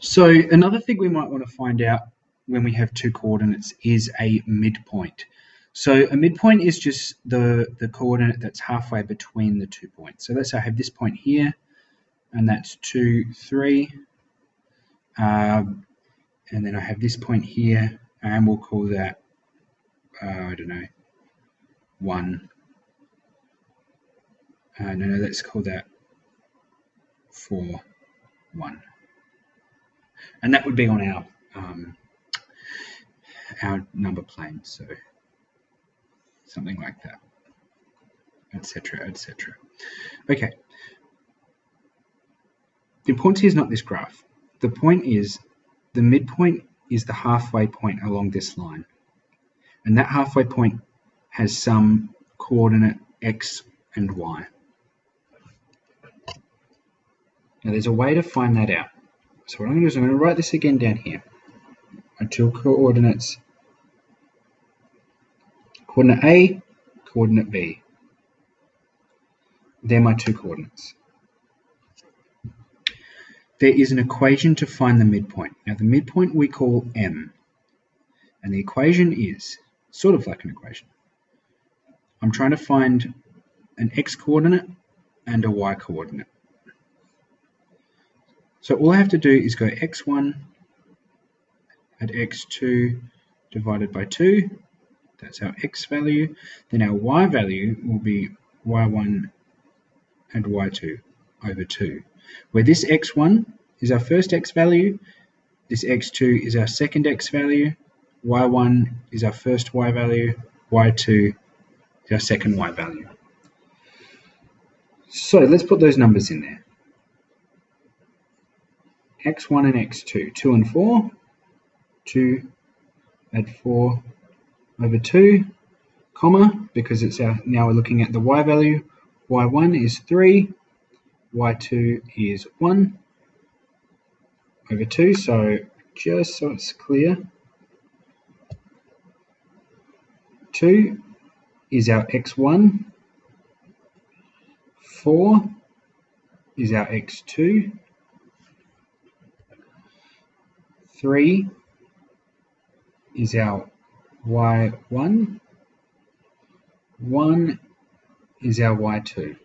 So another thing we might want to find out when we have two coordinates is a midpoint. So a midpoint is just the coordinate that's halfway between the 2 points. So let's say I have this point here, and that's 2, 3. And then I have this point here, and we'll call that, I don't know, 1. No, let's call that 4, 1. And that would be on our number plane, so something like that, etc., etc. Okay. The importance here is not this graph. The point is the midpoint is the halfway point along this line. And that halfway point has some coordinate x and y. Now there's a way to find that out. So what I'm going to do is I'm going to write this again down here. My two coordinates, coordinate A, coordinate B. They're my two coordinates. There is an equation to find the midpoint. Now the midpoint we call M. And the equation is sort of like an equation. I'm trying to find an x coordinate and a y coordinate. So all I have to do is go x1 at x2 divided by 2. That's our x value. Then our y value will be y1 and y2 over 2. Where this x1 is our first x value, this x2 is our second x value, y1 is our first y value, y2 is our second y value. So let's put those numbers in there. x1 and x2, 2 and 4, 2 add 4 over 2, comma, because it's our, now we're looking at the y value, y1 is 3, y2 is 1 over 2, so just so it's clear, 2 is our x1, 4 is our x2, 3 is our y1, 1 is our y2.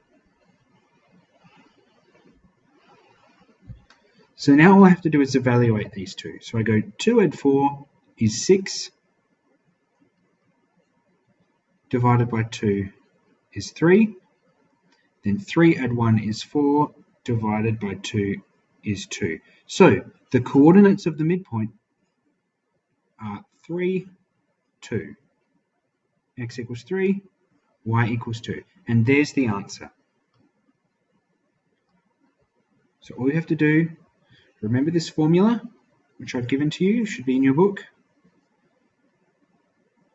So now all I have to do is evaluate these two. So I go 2 add 4 is 6, divided by 2 is 3, then 3 add 1 is 4, divided by 2 is 2. So the coordinates of the midpoint are 3, 2. X equals 3, y equals 2. And there's the answer. So all you have to do, remember this formula, which I've given to you, should be in your book.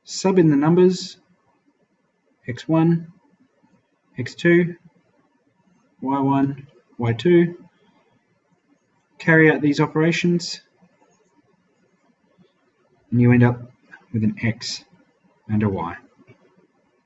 Sub in the numbers, x1, x2, y1, y2. Carry out these operations, and you end up with an x and a y.